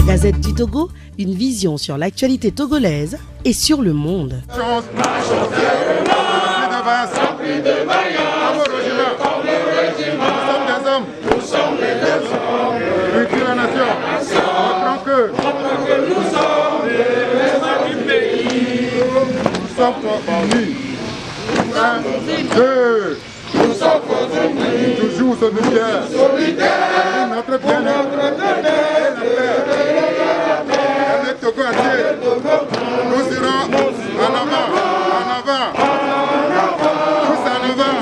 Gazette du Togo, une vision sur l'actualité togolaise et sur le monde. Nous sommes des hommes. Depuis la nation. Nous sommes les du pays. Nous sommes unis. 1, 2. Nous sommes unis. Toujours solidaires. Notre bien-être. Le Togo entier. Nous irons en avant. En avant. Tous en avant.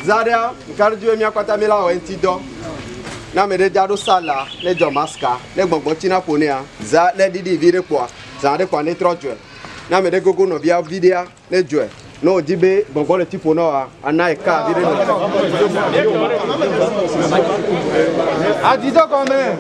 Zaria, Cardio, mia Quatamila, or Antido. Namede Dado Sala, le Jomasca, le Bombotina Ponea, Za, le Didi Videqua, Zande Quane Trojo. Namede Gogo no via Videa, le Joe. No Dibe, Bongo Tipo Noa, Anaika, Adido come.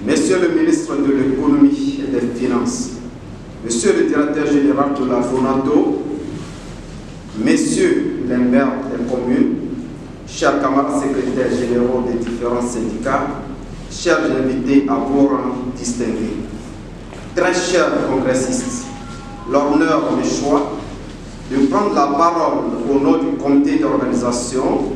Monsieur le ministre de l'économie et des finances, Monsieur le directeur général de la FONATO, Messieurs les maires des communes, chers camarades secrétaires généraux des différents syndicats, chers invités à vos rangs distingués, très chers congressistes, l'honneur me choix de prendre la parole au nom du comité d'organisation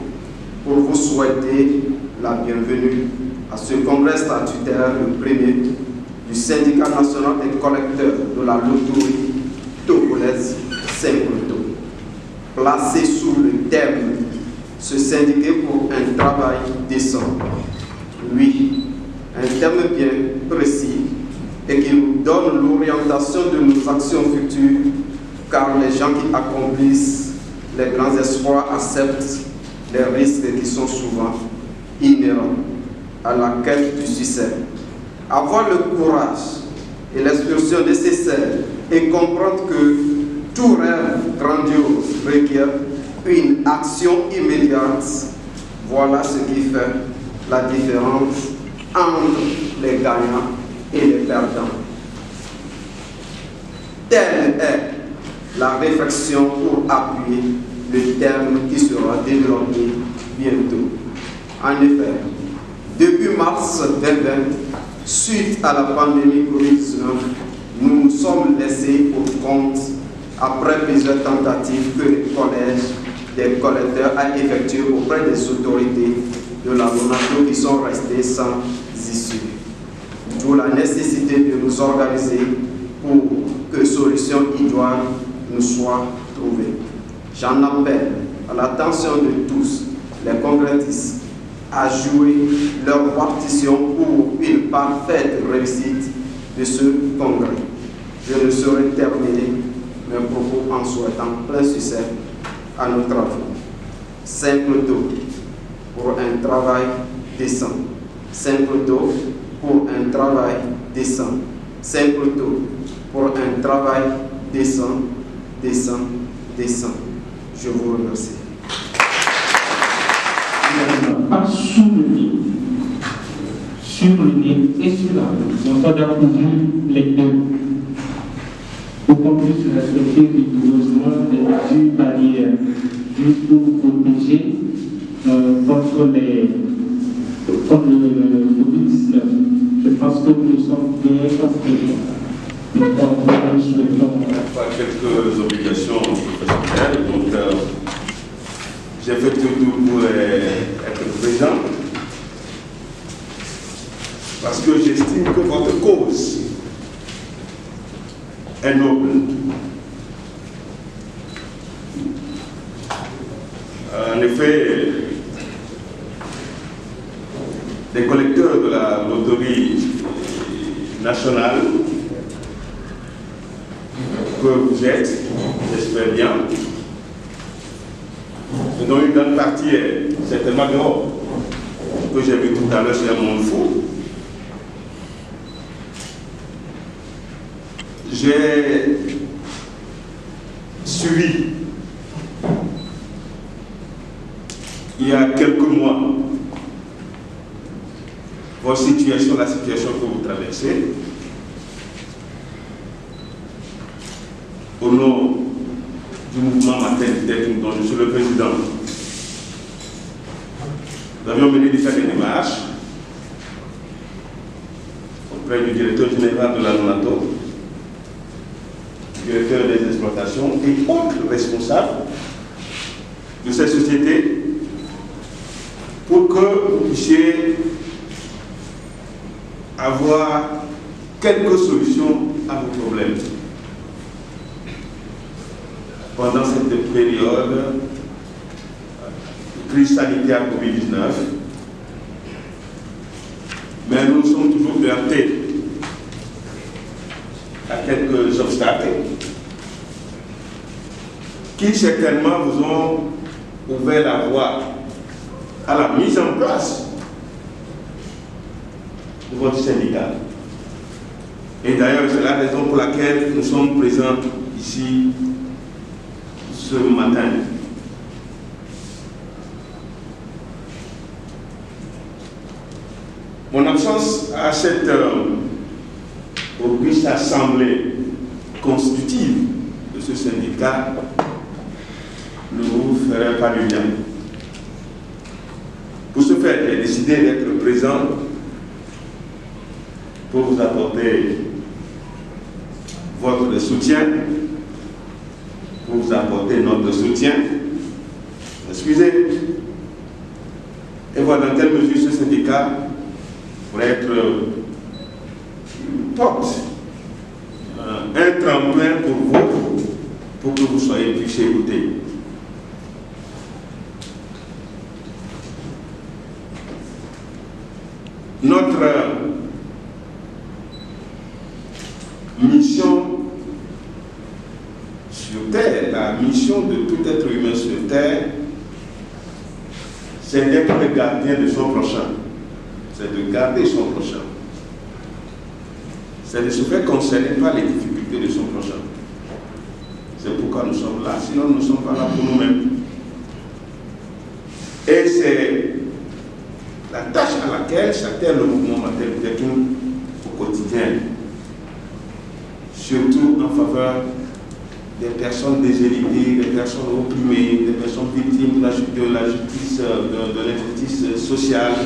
pour vous souhaiter la bienvenue à ce congrès statutaire, le premier du syndicat national des collecteurs de la loterie togolaise Syncreto, placé sous le thème « Se syndiquer pour un travail décent ». Oui, un thème bien précis et qui nous donne l'orientation de nos actions futures, car les gens qui accomplissent les grands espoirs acceptent les risques qui sont souvent inhérents à la quête du succès. Avoir le courage et l'expression nécessaire et comprendre que tout rêve grandiose requiert une action immédiate, voilà ce qui fait la différence entre les gagnants et les perdants. Telle est la réflexion pour appuyer le terme qui sera développé bientôt. En effet, depuis mars 2020, Suite à la pandémie Covid-19, nous nous sommes laissés pour compte après plusieurs tentatives que le collège des collecteurs a effectuées auprès des autorités de la Lonato qui sont restées sans issue. D'où la nécessité de nous organiser pour que solutions idoines nous soient trouvées. J'en appelle à l'attention de tous les congressistes à jouer leur partition pour une parfaite réussite de ce congrès. Je ne saurais terminer mes propos en souhaitant plein succès à nos travaux. Simple taux pour un travail décent. Simple taux pour un travail décent. Simple taux pour un travail décent, décent, décent. Je vous remercie. Pas sous le nez, sur le nez et sur la bouche. Donc on doit couvrir les deux pour qu'on puisse respecter rigoureusement les mesures barrières juste pour protéger contre le Covid-19. Je pense que nous sommes bien compris. Quelques obligations professionnelles, donc j'ai fait tout pour être présent parce que j'estime que votre cause est noble. En effet, les collecteurs de la loterie nationale que vous êtes, j'espère bien, dont une grande partie est certainement dehors, que j'ai vu tout à l'heure chez Monde Fou. J'ai suivi il y a quelques mois votre situation, la situation que vous traversez. Au nom du mouvement Matin Tête, dont je suis le président, nous avions mené déjà des démarches auprès du directeur général de la Lonato, directeur des exploitations et autres responsables de cette société pour que vous puissiez avoir quelques solutions à vos problèmes. Pendant cette période de crise sanitaire Covid-19, mais nous sommes toujours heurtés à quelques obstacles qui certainement vous ont ouvert la voie à la mise en place de votre syndicat. Et d'ailleurs, c'est la raison pour laquelle nous sommes présents ici ce matin. Mon absence à cette auguste assemblée constitutive de ce syndicat ne vous ferait pas du bien. Pour ce faire, j'ai décidé d'être présent pour vous apporter votre soutien, pour vous apporter notre soutien. Excusez. Et voir dans quelle mesure ce syndicat pourrait être une porte, un tremplin pour vous, pour que vous soyez plus écoutés. Notre mission sur Terre, la mission de tout être humain sur Terre, c'est d'être le gardien de son prochain. C'est de garder son prochain. C'est de se faire concerner par les difficultés de son prochain. C'est pourquoi nous sommes là, sinon nous ne sommes pas là pour nous-mêmes. Et c'est la tâche à laquelle s'attelle le mouvement Matin Tête au quotidien, surtout en faveur des personnes déshéritées, des personnes opprimées, des personnes victimes de la justice, de l'injustice sociale.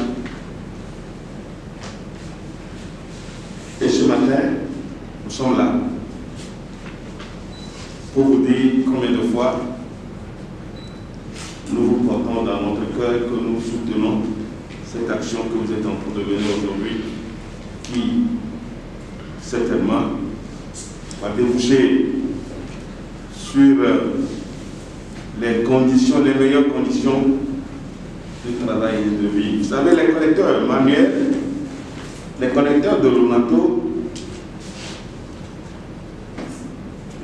matin, nous sommes là pour vous dire combien de fois nous vous portons dans notre cœur que nous soutenons cette action que vous êtes en train de mener aujourd'hui, qui certainement va déboucher sur les conditions, les meilleures conditions de travail et de vie. Vous savez, les collecteurs manuels, les collecteurs de l'ONATO,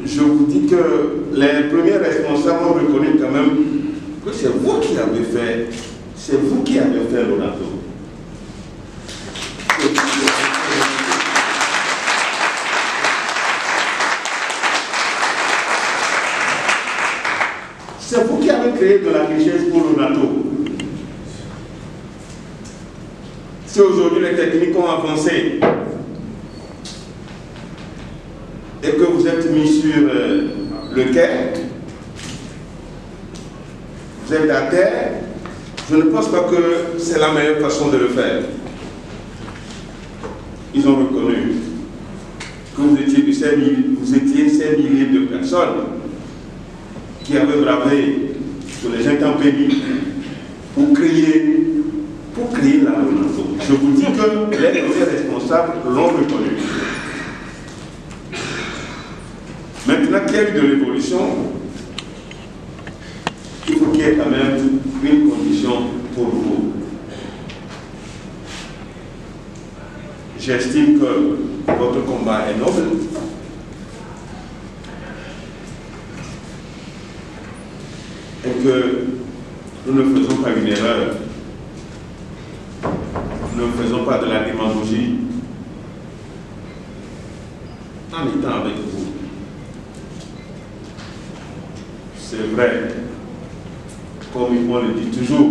je vous dis que les premiers responsables ont reconnu quand même que c'est vous qui avez fait l'ONATO. C'est vous qui avez créé de la richesse pour l'ONATO. Si aujourd'hui les techniques ont avancé et que vous êtes mis sur le quai, vous êtes à terre, je ne pense pas que c'est la meilleure façon de le faire. Ils ont reconnu que vous étiez ces milliers de personnes qui avaient bravé sur les intempéries pour créer la l'ONATO. Je vous dis que les responsables l'ont reconnu. Maintenant qu'il y a eu de l'évolution, il faut qu'il y ait quand même une condition pour vous. J'estime que votre combat est noble. Et que nous ne faisons pas une erreur. Nous ne faisons pas de la démagogie en étant avec vous. C'est vrai, comme on le dit toujours,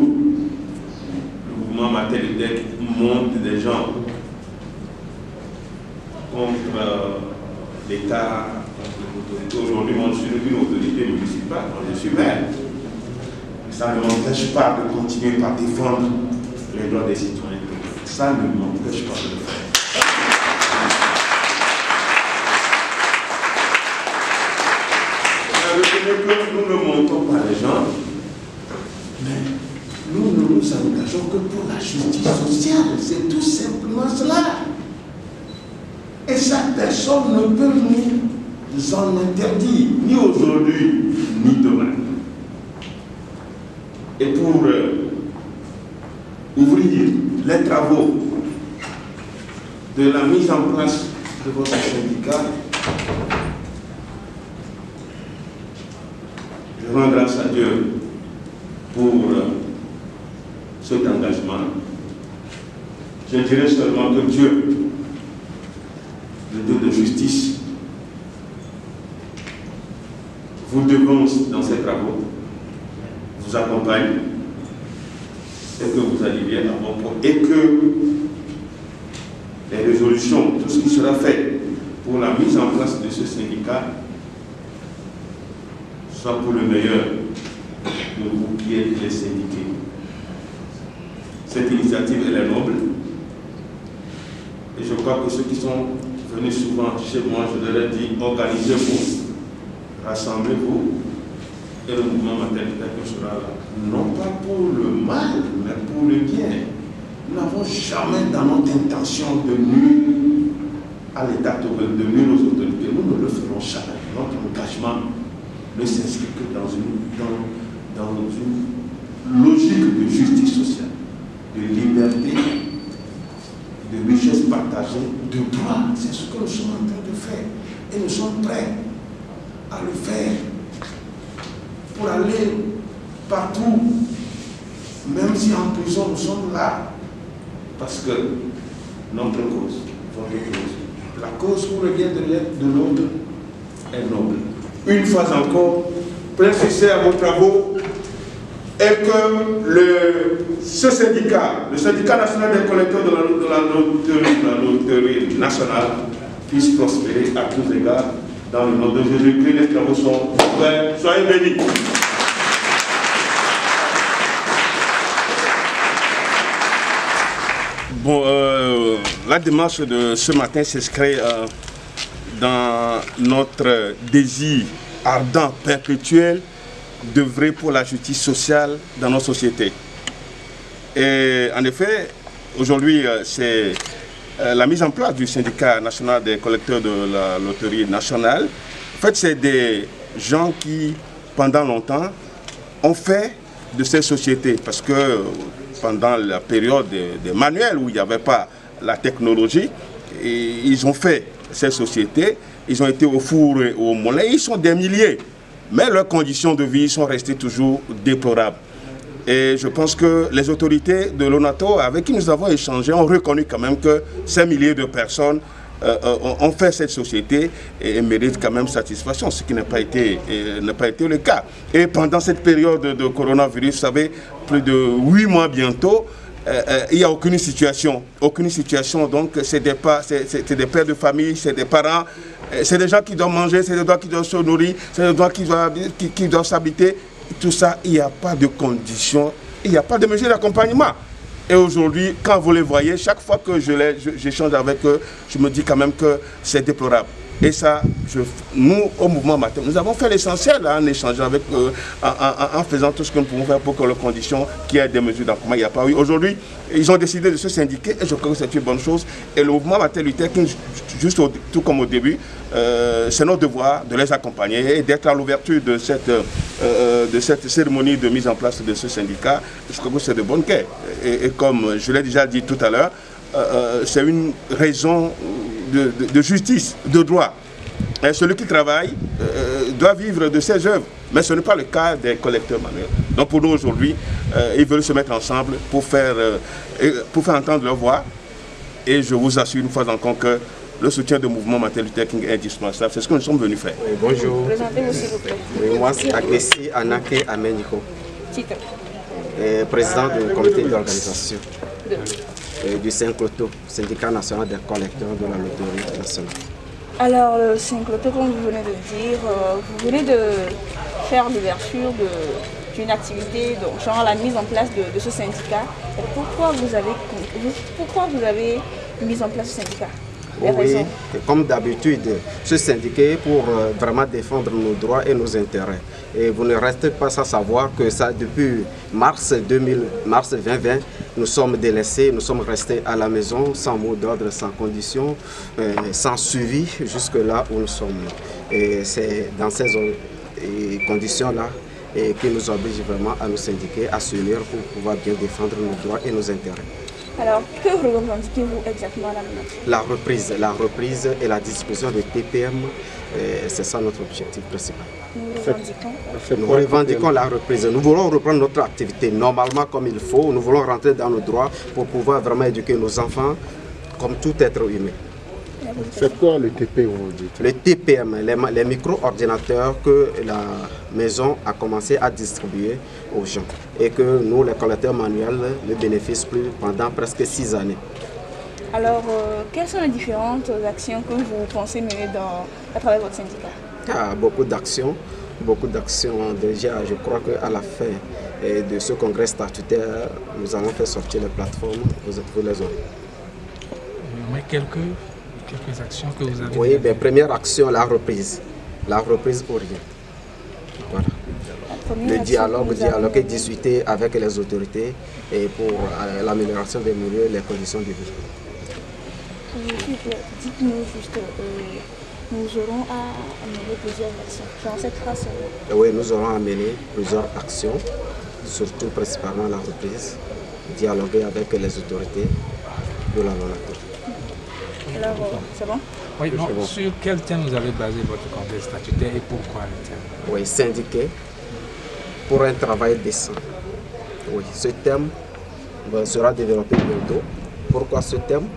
le mouvement Matel-Idec monte des gens contre l'État, contre l'autorité. Aujourd'hui, moi, je suis une autorité municipale, moi, je suis maire. Ça ne m'empêche pas de continuer par défendre les droits des citoyens. Ça ne m'empêche pas de le faire. Que nous ne montons pas les gens, mais nous ne nous engageons que pour la justice sociale. C'est tout simplement cela. Et chaque personne ne peut nous en interdire, ni aujourd'hui, ni demain. Et pour ouvrir les travaux de la mise en place de votre syndicat, je rends grâce à Dieu pour cet engagement. Je dirais seulement que Dieu, le Dieu de justice, vous devance dans ces travaux, vous accompagne, et que vous arriviez à bon point, et que les résolutions, tout ce qui sera fait pour la mise en place de ce syndicat, soit pour le meilleur de vous qui êtes les syndiqués. Cette initiative, elle est noble. Et je crois que ceux qui sont venus souvent chez moi, je leur ai dit, organisez-vous, rassemblez-vous, et le mouvement Matel-Idec sera là. Non pas pour le mal, mais pour le bien. Nous n'avons jamais dans notre intention de nuire à l'État, de nuire aux autorités. Nous ne le ferons jamais. Notre engagement ne s'inscrit que dans une logique de justice sociale, de liberté, de richesse partagée, de droit. C'est ce que nous sommes en train de faire. Et nous sommes prêts à le faire pour aller partout, même si en prison nous sommes là, parce que notre cause, votre cause, la cause pour le bien de l'autre est noble. Une fois encore, plein succès à vos travaux et que ce syndicat, le syndicat national des collecteurs de la loterie nationale, puisse prospérer à tous égards. Dans le nom de Jésus-Christ, les travaux sont ouverts. Soyez bénis. Bon, la démarche de ce matin s'inscrit dans notre désir ardent, perpétuel, d'œuvrer pour la justice sociale dans nos sociétés. Et en effet, aujourd'hui, c'est la mise en place du syndicat national des collecteurs de la loterie nationale. En fait, c'est des gens qui, pendant longtemps, ont fait de ces sociétés, parce que pendant la période des manuels où il n'y avait pas la technologie, et ils ont fait ces sociétés, ils ont été au four et au moulin, ils sont des milliers, mais leurs conditions de vie sont restées toujours déplorables. Et je pense que les autorités de l'ONATO, avec qui nous avons échangé, ont reconnu quand même que ces milliers de personnes ont fait cette société et méritent quand même satisfaction, ce qui n'a pas été le cas. Et pendant cette période de coronavirus, vous savez, plus de 8 mois bientôt, il n'y a aucune situation, donc c'est des pères de famille, c'est des parents, c'est des gens qui doivent manger, c'est des gens qui doivent se nourrir, c'est des gens qui doivent s'habiter. Tout ça, il n'y a pas de conditions, il n'y a pas de mesures d'accompagnement. Et aujourd'hui, quand vous les voyez, chaque fois que j'échange avec eux, je me dis quand même que c'est déplorable. Et ça, nous, au mouvement Matin, nous avons fait l'essentiel en échangeant avec eux, en faisant tout ce que nous pouvons faire pour que les conditions, qu'il y ait des mesures d'accompagnement, il n'y a pas. Oui, aujourd'hui, ils ont décidé de se syndiquer et je crois que c'est une bonne chose. Et le mouvement Matin Luther King, juste tout comme au début, c'est notre devoir de les accompagner et d'être à l'ouverture de cette cérémonie de mise en place de ce syndicat. Je crois que c'est de bonne guerre. Et comme je l'ai déjà dit tout à l'heure, c'est une raison de justice, de droit. Et celui qui travaille doit vivre de ses œuvres, mais ce n'est pas le cas des collecteurs manuels. Donc pour nous aujourd'hui, ils veulent se mettre ensemble pour faire entendre leur voix. Et je vous assure une fois encore que le soutien du mouvement Martin Luther King est indispensable. C'est ce que nous sommes venus faire. Oui, bonjour. Présentez-vous s'il vous plaît. Oui, moi c'est Agnesi Anake Ameniko, Titre. président du comité d'organisation du Syncloto, syndicat national des collecteurs de la loterie nationale. Alors, le Syncloto, comme vous venez de dire, vous venez de faire l'ouverture d'une activité, donc, genre la mise en place de ce syndicat. Et pourquoi vous avez mis en place ce syndicat? Oui, comme d'habitude, se syndiquer pour vraiment défendre nos droits et nos intérêts. Et vous ne restez pas sans savoir que ça, depuis mars 2020, nous sommes délaissés, nous sommes restés à la maison sans mot d'ordre, sans condition, sans suivi jusque là où nous sommes. Et c'est dans ces conditions-là qui nous obligent vraiment à nous syndiquer, à s'unir pour pouvoir bien défendre nos droits et nos intérêts. Alors, que revendiquez-vous exactement à la minute? La reprise et la distribution de TPM, c'est ça notre objectif principal. Nous revendiquons la reprise. Nous voulons reprendre notre activité normalement comme il faut. Nous voulons rentrer dans nos droits pour pouvoir vraiment éduquer nos enfants comme tout être humain. C'est quoi le TPM? Le TPM, les micro-ordinateurs que la maison a commencé à distribuer aux gens et que nous, les collecteurs manuels, ne bénéficient plus pendant presque 6 années. Alors, quelles sont les différentes actions que vous pensez mener à travers votre syndicat? Beaucoup d'actions. Déjà, je crois qu'à la fin de ce congrès statutaire, nous allons faire sortir les plateformes, vous les aurez. Mais quelques actions que vous avez... Oui, première action, la reprise. La reprise ou rien. Voilà. Le dialogue et discuter avec les autorités et pour l'amélioration des milieux et les conditions de vie. Dites-nous juste, nous aurons à mener plusieurs actions. Dans cette phrase. Oui, nous aurons à mener plusieurs actions, surtout principalement la reprise, dialoguer avec les autorités de la LONATO. Alors, c'est bon? Oui, non, bon. Sur quel thème vous avez basé votre congrès statutaire et pourquoi le thème? Oui, syndiqué pour un travail décent. Oui, ce thème sera développé bientôt. Pourquoi ce thème?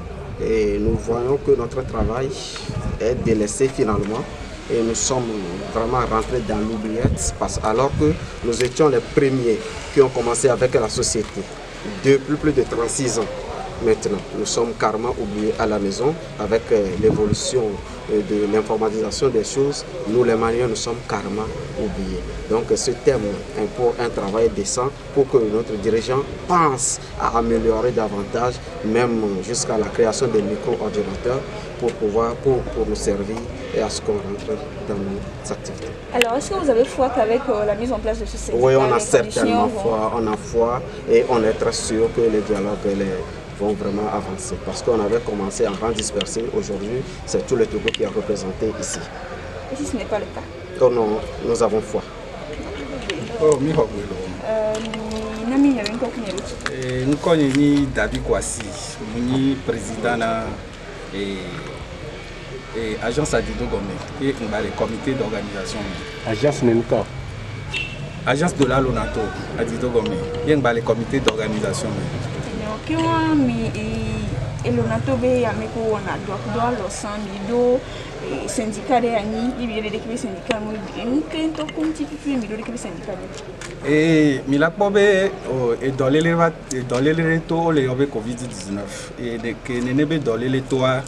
Et nous voyons que notre travail est délaissé finalement et nous sommes vraiment rentrés dans l'oubliette alors que nous étions les premiers qui ont commencé avec la société depuis plus de 36 ans. maintenant. Nous sommes carrément oubliés à la maison avec l'évolution de l'informatisation des choses. Nous, les Maliens, nous sommes carrément oubliés. Donc ce thème impose un travail décent pour que notre dirigeant pense à améliorer davantage, même jusqu'à la création des micro-ordinateurs pour nous servir et à ce qu'on rentre dans nos activités. Alors, est-ce que vous avez foi qu'avec la mise en place de ce syndicat, oui, on a certainement foi, on a foi et on est très sûr que les dialogues vont vraiment avancer. Parce qu'on avait commencé en grande dispersée, aujourd'hui, c'est tout le Togo qui est représenté ici. Et si ce n'est pas le cas? Oh non, nous avons foi. Nous connaissons David Kouassi, nous président et agence Adido Gomé, et le comité d'organisation. Agence Nenka. Agence de la Lonato, Adido Gomé, et le comité d'organisation. Et Lonato be ameko wana doit lo sandido syndicat de ani il y a des syndicats mo bien to konti puis mi do des syndicats et milakpo be et dans les to le yobe covid-19 et de que nenebe dans les toa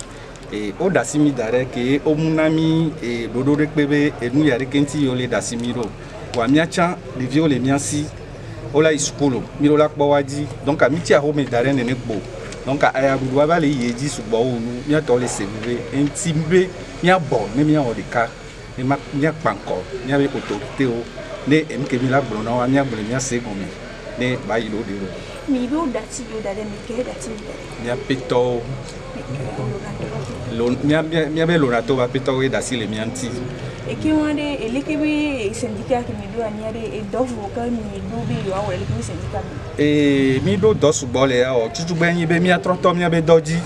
et o dasimi dare ke o munami et dodo rekbebe et nous yare kenti yo le dasimiro wa miacha de viole miansi ola iskolo miro lakpo waji donc amiti a home dare nenekbo donc aya budwa ba le yeji subo onu mi ato le sebuve intimbe mi abo ne mi o de ka e ma mi panko mi ave autorité o ne emke mi la gbona wa mi agbole mi ase gomi ne ba yilo de ro mi do dati do dale mi ke dati mi apeto lo mi ave Lonato va peto e dasi le mi anti et qui ont des syndicats qui me doivent aller et d'autres vocaux mi do be yo awole les syndicats et mi do dosu bole o tutu gbenyi be mi atroto mi abe doji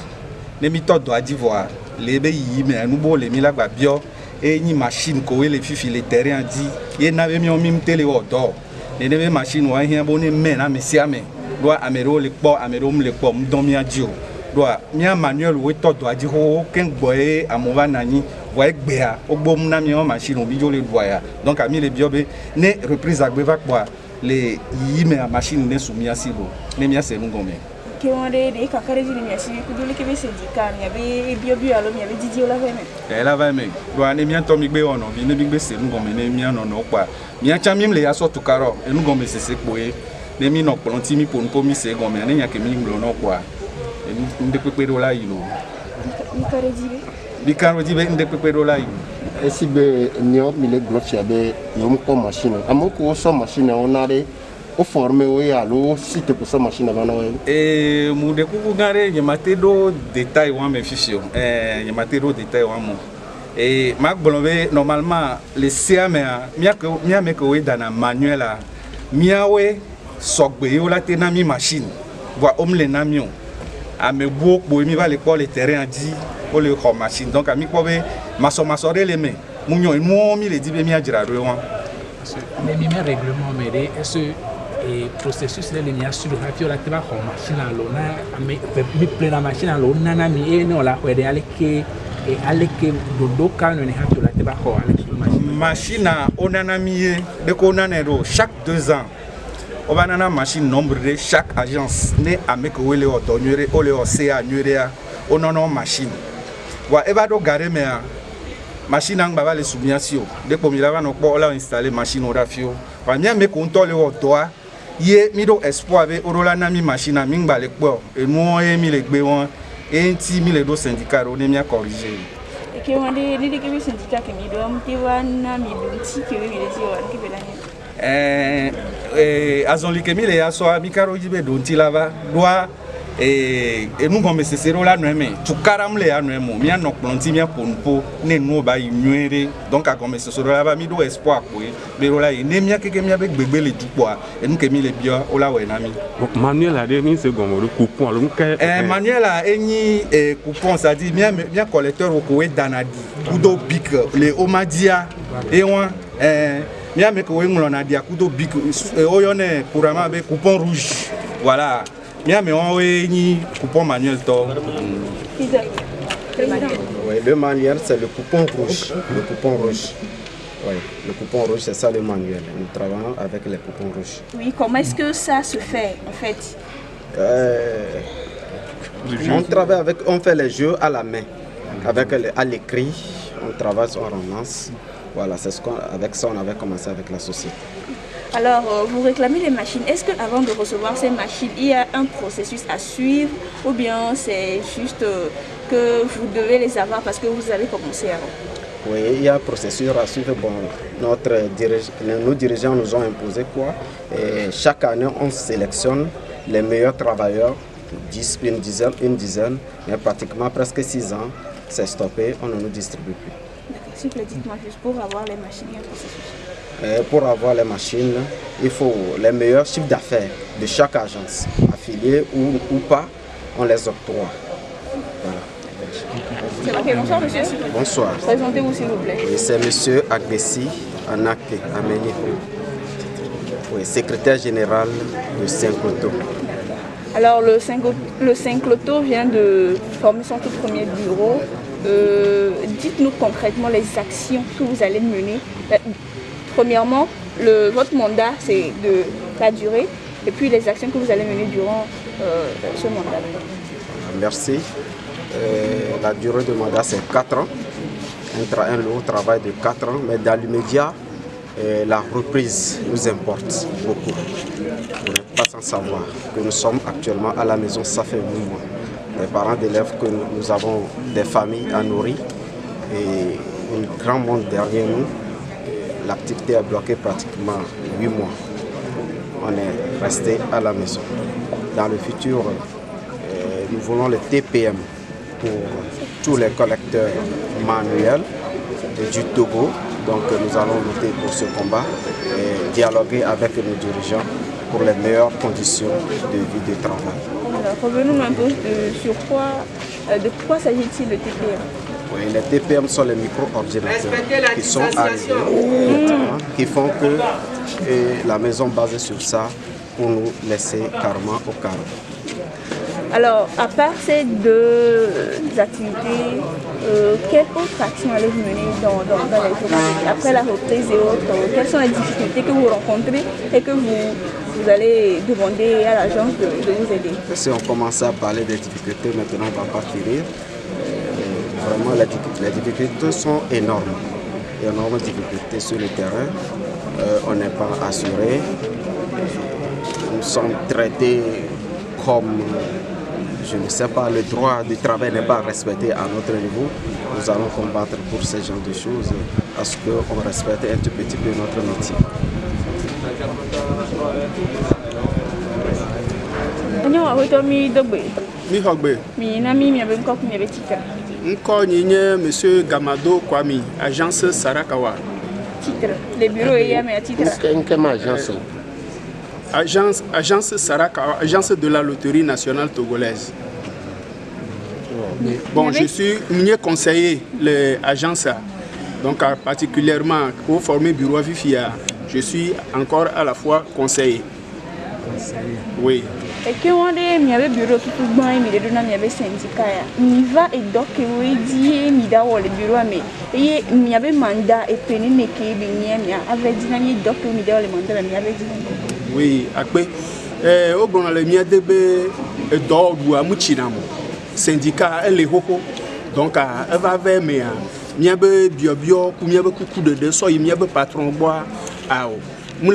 ne mi to do adivoir le be yi me anu bo le mi la gba bio e ni machine ko we le fifi le terrain di ye na be mi o mi mtele o do ne be machine wa hian bo ne me na me si ame do amero le po amero m le po m don mi aji o do mi manuel we to do aji ho ken gbo e amova nani wa egbea ogbo m na mi o machine o bi jo le do ya donc ami le bio be ne reprise agbe va kwa les yime a machine ne soumia silo ne mia se ngome qui ont des cacaréji ne mia si ku do le ke be syndicat mi abe bio alo mi abe didi o la va me la va me do ne mia to mi gbe ono bi ne bi gbe se ngome ne mia no no pa mia cha mi le ya so to karo e ngome se poe ne mi no plonti mi pon ko mi se ngome ne nya ke mi nglo no kwa e nde pepe do la yilo bi caréji be nde pepe do la yilo esi be nyo mi le blochi abe yom ko machine amoko so machine on are o former o ya lo site pour so machine bana we e mu de ku gare ye matedo détail wa me fichio ye matedo détail wa mo e ma gbolonbe normalement le CMA mia me ko we dana manuel a mia we sogbe yo la te na mi machine voit homme le namion a me bo mi va le pour le terrain di o le ko machine donc ami ko be maso les mains munyo mo mi le di be mi ajira ro won mais mi règlement mais est-ce et processus les mia sur la fio la te va ko machine a lo na mi plein la machine a lo na na mi e no la ko de aleke et aleke dodo kan ne ha to la te va ko aleke machine on na mi de ko na ro chaque 2 ans on va na machine nombre de chaque agence ne ameko wele o donere o le o se anyurea on non machine wa eba do gare me machine ang baba le soumiasio de ko mi la va no po la installer machine o rafio wa mi ameko nto le o doa ye mi do espoir ave orola na mi machine mi ngba le po e nu e mi le gbe won e nti mi le do syndicat o ne mi a corriger e ke won de ni de ke syndicat ke mi do am ti wa na mi do ti ke mi le ti wa ke be la ni azonli ke mi le ya so mi karo jibe do nti lava doa et nous comme c'est zéro là nous mais tout caram le anu mo mi anok planti mi aponpo ne no ba inuere donc a comme c'est zéro là ba mi do espoir ko be ro la ne mi akeke mi abe gbegbe le dupo e nu ke mi le bio o la we na mi manuel a de mi se gomo le coupon le nke manuel a eni coupon ça dit mi collecteur ko we danadi kudo big le omadia e won mi a me ko we nglo na dia kudo big o yo ne couramment be coupon rouge voilà. Bien, mais on a ni coupon manuel. Oui, le manuel, c'est le coupon rouge. Le coupon rouge. Oui, le coupon rouge, c'est ça le manuel. Nous travaillons avec les coupons rouges. Oui, comment est-ce que ça se fait en fait? On travaille avec, on fait les jeux à la main, avec à l'écrit, on travaille sur ordonnance. Voilà, c'est avec ça on avait commencé avec la société. Alors, vous réclamez les machines. Est-ce qu'avant de recevoir ces machines, il y a un processus à suivre ou bien c'est juste que vous devez les avoir parce que vous avez commencé avant? Oui, il y a un processus à suivre. Bon, nos dirigeants nous ont imposé quoi? Et chaque année, on sélectionne les meilleurs travailleurs, une dizaine, mais pratiquement presque 6 ans, c'est stoppé, on ne nous distribue plus. D'accord, s'il vous plaît, dites-moi juste, pour avoir les machines, il y a un processus. Pour avoir les machines, il faut les meilleurs chiffres d'affaires de chaque agence, affiliée ou pas, on les octroie. Voilà. C'est ok, bonsoir monsieur. Bonsoir. Présentez-vous s'il vous plaît. Oui, c'est monsieur Agbessi Anake Ameni. Oui, secrétaire général de Saint-Cloto. Alors le Saint-Cloto vient de former son tout premier bureau. Dites-nous concrètement les actions que vous allez mener. Premièrement, votre mandat, c'est de la durée, et puis les actions que vous allez mener durant ce mandat. Merci. La durée de mandat, c'est 4 ans. Un lourd travail de 4 ans, mais dans l'immédiat, la reprise nous importe beaucoup. Vous n'êtes pas sans savoir que nous sommes actuellement à la maison, ça fait 8 mois. Les parents d'élèves, que nous avons des familles à nourrir et un grand monde derrière nous. L'activité a bloqué pratiquement 8 mois. On est resté à la maison. Dans le futur, nous voulons le TPM pour tous les collecteurs manuels du Togo. Donc nous allons lutter pour ce combat et dialoguer avec nos dirigeants pour les meilleures conditions de vie et de travail. Revenons un peu sur de quoi s'agit-il le TPM? Oui, les TPM sont les micro-ordinateurs qui sont arrivés, qui font que la maison basée sur ça pour nous laisser carrément au carré. Alors, à part ces deux activités, quelle autre action allez-vous mener dans les jours après la reprise et autres? Quelles sont les difficultés que vous rencontrez et que vous allez demander à l'agence de vous aider? Si on commence à parler des difficultés, maintenant on ne va pas finir. Vraiment, les difficultés sont énormes. Il y a énormément de difficultés sur le terrain. On n'est pas assuré. Nous sommes traités comme, je ne sais pas, le droit du travail n'est pas respecté à notre niveau. Nous allons combattre pour ce genre de choses parce qu'on respecte un tout petit peu notre métier. Monsieur Gamado Kwame, agence Sarakawa. Titre. Les bureaux et titre. Agence Sarakawa, agence de la loterie nationale togolaise. Bon, je suis conseiller l'agence, donc particulièrement pour former bureau Vifia, je suis encore à la fois conseiller. Oui. Et que on est mi avait bureau tout bon et mi de dona mi avait syndicat mi va et donc oui dit mi da le bureau mais et mi avait mandat et peine ne que bi mi avait dit na mi donc mi da le mandat mi avait dit. Oui, après au bon le mi debe do du amuchinamo syndicat elle est hoko donc elle va vers mais mi avait bio ku mi avait coucou de so mi avait patron bois ah me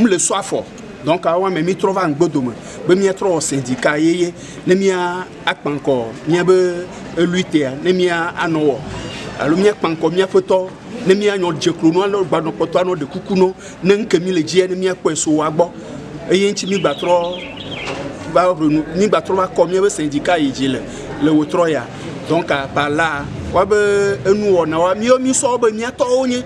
le soir fort. Donc, on me trouve un peu de temps. Je me trouve au syndicat. Je me encore. Je me lutter. Je me anoa. Alors, je me encore. Je me photo. Je me anoa. Je me anoa. Je me photo. Je me kukuno. Je me le dia. Je me poisson abo. Et je me batro. Je batro comme le syndicat. Le outroya. Donc, par là, nous on a mis ça. Mi atonie.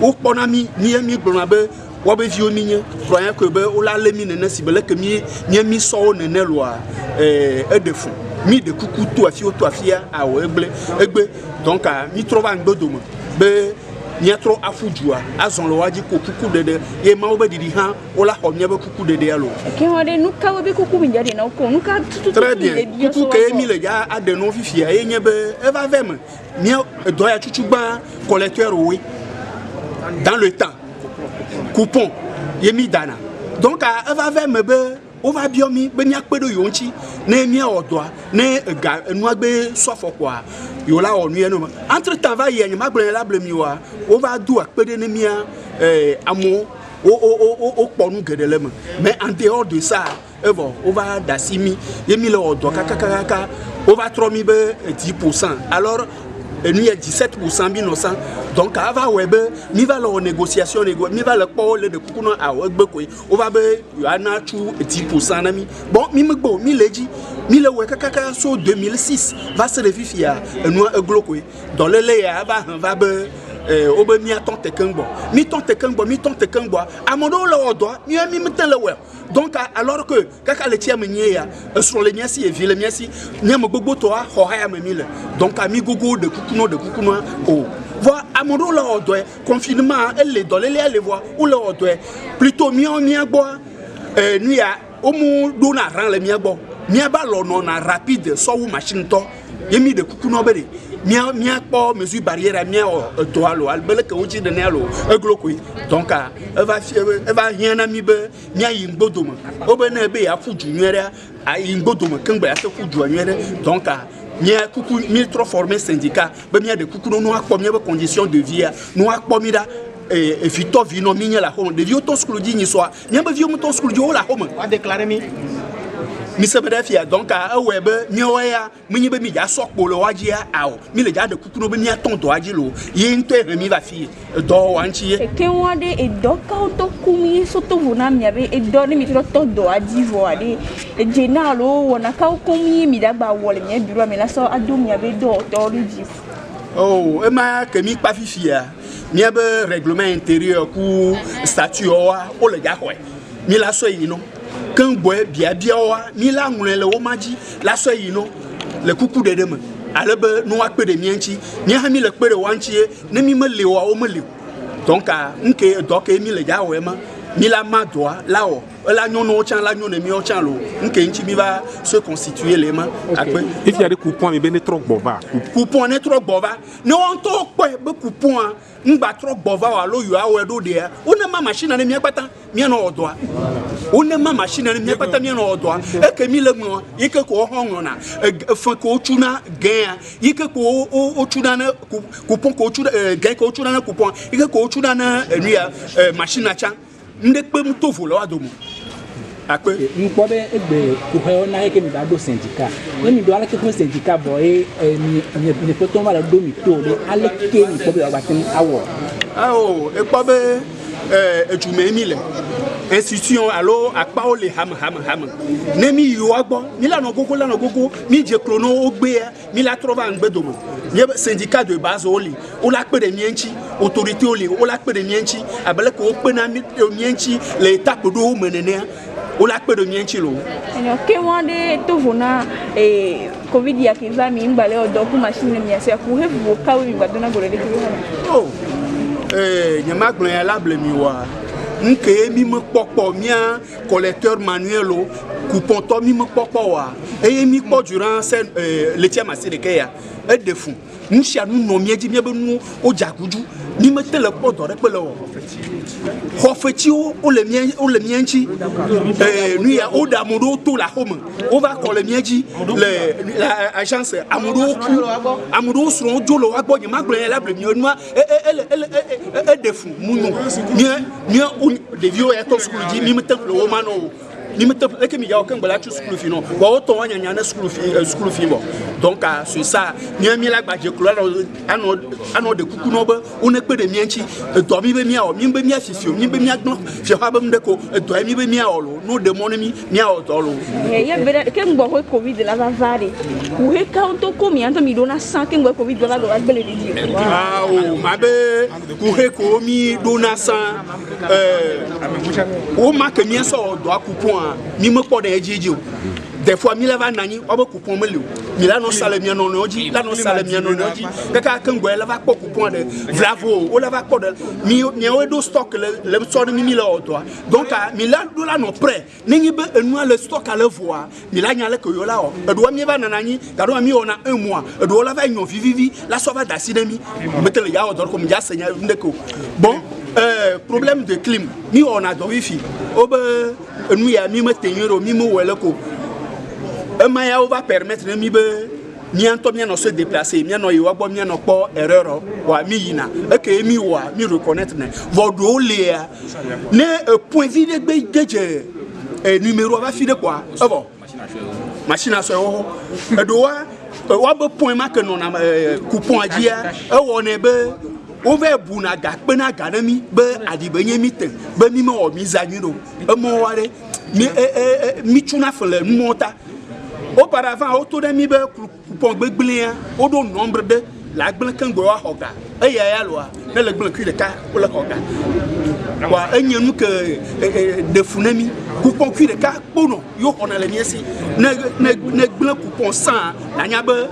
Ou ponami. Mi blonabe. Wabe viomigne croyant que o la lemi nene sibele que mi so nene loa de fond mi de coucou to afia a egbe donc mi trouva ngbodomo be mi tro afujua azon lo waji ko coucou de e ma obe didi han o la ho mi be coucou de alo ke wode nu ka obe coucou mi jade na ko nu ka tout très bien coucou ke mi le ja ade no fifia e nye be e va vem mi do ya chuchuba collecteur oui dans le temps coupon yemi dana donc elle va vers me on va bien mi ben yak pedo yonchi ne mi odoa ne ga enua gbe sofo kwa yo la onu eno entre temps va ye ma gbe la blemi wa on va do akpede ne mi amo o ponu gedele mais en dehors de ça on va dasimi yemi le odoa kaka on va 10%. Alors nous y a 17% innocent. Donc avant web, mi va la négociation mi va le pôle de kukuno a webko. On va be yana chu 10% nami. Bon mi mbo mi leji mi le kaka so 2006 va se revifia nous gloko. Dans le leya va be obe mi atonte kengbo. Mi tonte kengbo. Amodo le odo mi meten le we. Donc alors que kaka le tia menye ya sur les miasi et ville miasi nyam gogo to a hoya memile. Donc ami gogo de kukuno oh. Voir amodo le odo confinement elle les donner les voir ou le odo plutôt mi bois nuya omu dona ran le mi bo mi ba lo no na rapide so wu machine to yemi de kukuno bere mia po mesure barrière mia to alo albele ke oji de nelo eglokoi donc elle va rien ami be mia yimbodoma obe na be ya fuju nwere a yimbodoma kengba ya fuju nwere donc mia kuku mi trop formé syndicat be mia de kuku no akpo mia be condition de vie no akpo mi da et fito vino mi la home de vieux ton school di ni soir mia be vieux ton school di o la home a déclarer mi Misabedafia donc a web nyoya munyi be mi ja sokpo lo waji a mi le ja de kukuno be mi aton do waji lo yin to mi va fi do wanchi e ke wade e do ka to kumi so to vuna mi abe e do ni mi to do waji vo ade e jenalo wona ka kumi mi da ba wole mi biro mi la so adu mi abe do ji oh e ma ke mi pa fifia mi abe règlement intérieur ku statut o le ja ko mi la so yi no quand boy bien wa ni la ngule le omaji la so yino le kuku de dem alebe no akpe de mienchi ni ha mi le kpe de wanchi ne mi me le wa o me le donc nke donc mi le ja we ma mi la ma doa la o la nyono chan la nyono mi o chan lo nke nchi mi va se constituer les mains akpe if y a des coupons mi bene trop bova coupon ne trop bova ne on to kpe be coupon ngba trop bova wa lo yo awe do de o ne ma machine na mi akpata mi na odoa o ne ma machine na mi akpata mi na odoa e ke mi le mo ike ko hongo na fa ko tuna gain ike ko o tuna na coupon ko tuna gain ko tuna na coupon ike ko tuna na ria machine na chan nde pe mu to volo adomo akpe nko be egbe ko he na he ke mi da do syndicat we mi do ala ke ko syndicat boy ni ko to ma da do mi to le ale ke ni ko be wa tin awo e ko be ejume mi le institution allo akpa o le ham ne mi yo agbo mi la no gogo mi je chrono o gbe mi la trova ngbe domo ni syndicat de base oli o la pe de mienchi autorité oli o la pe de mienchi abele ko pe na mi mienchi le étape do menene o la pe de mienchi lo eno ke wande to vona covid ya ke va mi mbale o do ku machine mi ase ku he vo ka wi badona gore de oh nyama gblon ya la blemi wa nke mi me popo mia collecteur manuel o coupon to mi me popo wa e mi po durant le tia masire ke ya e de fun nsia nu no mi eji mi be nu o jaguju ni me tele po do re pe lo hofeti o le mienchi nu ya o da modo to la home o va ko le mienchi la agence amudo sron jolo agbo ni magbo la ble mi onu e de fun munu mi de vieux et to school di mi me tele o ma no ni me tele ke mi ya o kan bala chu school fi no wa o to anya na school fi bo donc sur ça mi la gbaje klo ano de kuku no ba o ne pe de mienchi to mi be mi a mi be mi afifio mi be mi agbon fi ha ba mde ko to mi be mi a lo no de mo mi a o to lo ye be ke ngbo ko covid la va vare ku he ka to ko mi anto mi dona 100 ke ngbo covid la do agbele di o ma be ku he ko mi dona 100 o ma ke mi so do akupon mi me po de ejiji des fois mi la va nani obo coupon me lu mi la no sale mi no oji la no sale mi no oji kaka kango la va ko coupon de bravo o la va ko de mi o do stock le so de mi la oto donc mi la do la no prêt ni be enu le stock à la voix mi la nya le ko yo la o e do mi va nanani ka do mi ona 1 mois e do la va nyon vivi la so va dasi de mi metele ya o do ko mi ja senya ndeko bon problème de clim mi on a do wifi obe nous y a mis me tenir au mimo ou le coup. Maya va permettre de mi se déplacer, mi no iwa mi no po erreur wa mi yina e ke mi wa mi reconnaître ne vodo le ne point vide gbe numéro va filer quoi bon machine à so e do wa be point ma que non na coupon adia e wona be o ve bu na ga pe na ga na mi be adibenye mi te be mi mo mi zanyuro e mo ware mi tuna fele monta. Auparavant, autour de mi coupon béglien, au nombre de la blanc kangoa hoga. Et ya loi, le blanc cuit de cas pour le hoga. Quoi, un nous que de funemi, coupon cuit de cas, pour nous, yo on a les miens si, ne blanc coupon 100, la niabe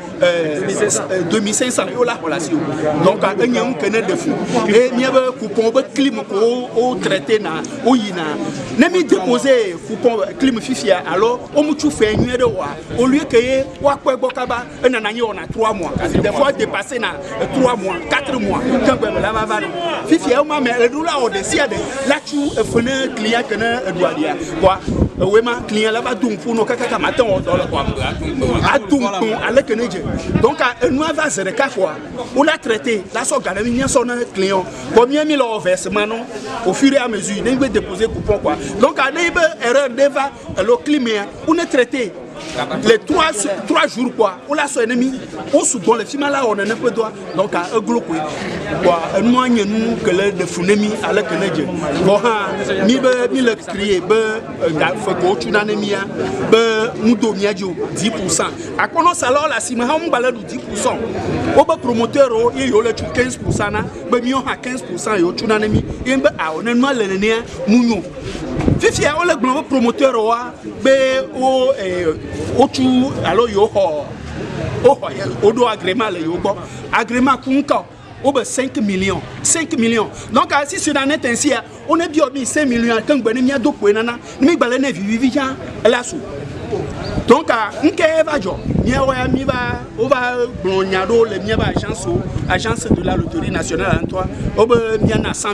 2500 yo la relation. Donc, un nous que ne de fou. Et niabe coupon clim au traité na, au yina. Ne mi déposer coupon clim fifia, alors, on m'a tout fait une heure au lieu que wakwe bokaba, un année on a 3 mois. Des fois dépassé na 3 mois, 4 mois. Quand la va fifia, on m'a le doula au dessus. Là tu fais client que ne doit dire quoi oui ma client là va donc pour nos caca matin dans le quoi à donc à la Canadien donc nous va se recaire quoi on l'a traité là son gars vient son client combien mille versement non au fur et à mesure il va déposer coupon quoi donc à l'ebe erreur deva le client on est traité les 3 jours quoi on l'a son ennemi on sous dans le film là on est un peu droit donc à un gros quoi nous que le de funemi à la Canadien bon mi le crier faut que tu n'en aies nous domia 10% à connaître alors la ciment on balade 10% au promoteur il y a le 15% na be mi on a 15% yo tu n'en aies et ben on est mal le néa mouno fifi on le grand promoteur wa be o tu alors yo o do agrément le yo bon agrément kunka au 5 millions. Donc, si c'est dans net ainsi, on est bien 5 millions. Quand on est bien, on donc, on va agence de la loterie nationale en toi. On va 100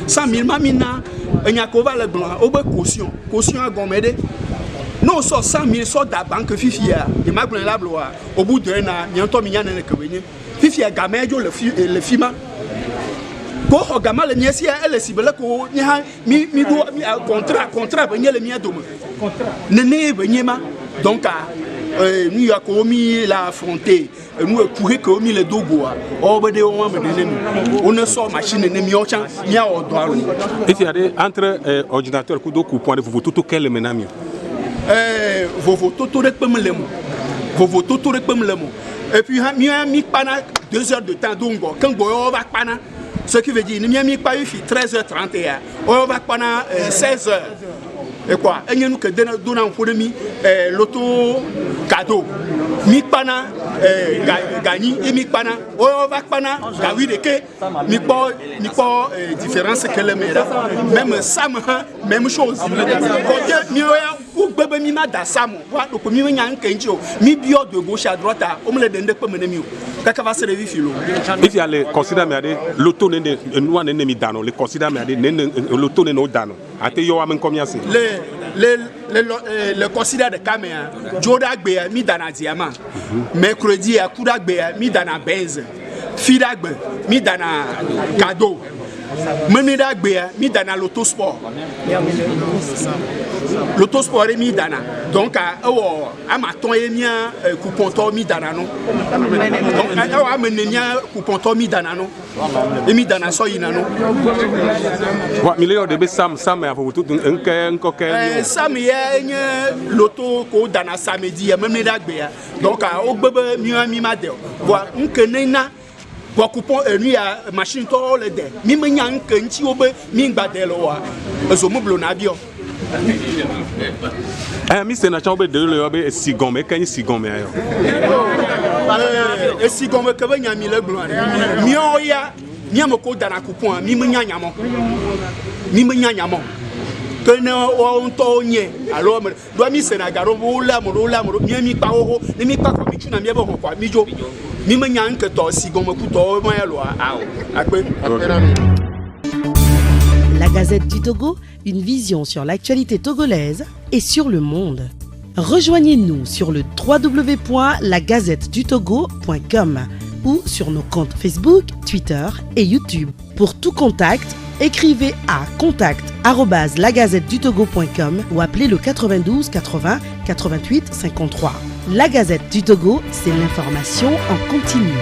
000. Mamina, on a le blanc. On va caution à Gomede. Non, sur 100 000, sur la banque Fifia. Et ma la bloire. Au bout d'un an, il y a un temps, il y a un Fifia Gamejo le FIMA. Ko Gama le miesi elle cible ko mi contrat venir le mien dom. Nene benyema donc nous y a commis la affronter nous courir commis le dogo o bede on on ne sort machine ne mi ochan mi a odwaro. Et il y a entre ordinateur ku do ku point de vous tout quel menami. Vous tout rekpemlemo. Vous tout rekpemlemo. Et puis mi pana 2 heures de temps donc quand on va pana. Ce qui veut dire, nous n'avons pas eu 13h31, on va pendant 16h. Et quoi? Et nous avons donné un l'auto cadeau. Mi pana gagné et mi pana on va pana gawi de que mi pas différence que le meilleur même sam même chose mi ou bébé mi ma da sam wa do mi nyan kenjo mi bio de gauche à droite on me le donne pas mener mieux kaka va se revi filo if ya le consider me ade l'auto ne nous ne mi dano le consider me ade l'auto ne no dano ate yo amen combien c'est le consider de caméra jodagbe mi dana diamant mercredi à Koudagbe mi dana benz Fidagbe mi dana cadeau Menidagbe mi dana l'autosport est mi dana donc à maton et mien coupon to mi dana non donc à menenia coupon to mi dana non et mi dana so yina non wa million de sam ya vous tout un coquin sam ya l'auto ko dana samedi menidagbe donc au bebe mi madel wa nkenena pour coupon nuit à machine to le de mi menyan kenchi obe mi gbadelo wa zo moblo na bio mi se na chambre de le obe sigon me kan sigon me ayo sigon me ke ba nyami le glo mi o ya mi amoko dana coupon mi menyanyamo que ne on to nye alors do mi se na garo la mo mi pa ho ni mi pa ko mi tuna mi e bo ko mi jo mi menyan ke to sigon me ku to mo ya lo a o akpe. Gazette du Togo, une vision sur l'actualité togolaise et sur le monde. Rejoignez-nous sur le www.lagazettedutogo.com ou sur nos comptes Facebook, Twitter et YouTube. Pour tout contact, écrivez à contact@lagazettedutogo.com ou appelez le 92 80 88 53. La Gazette du Togo, c'est l'information en continu.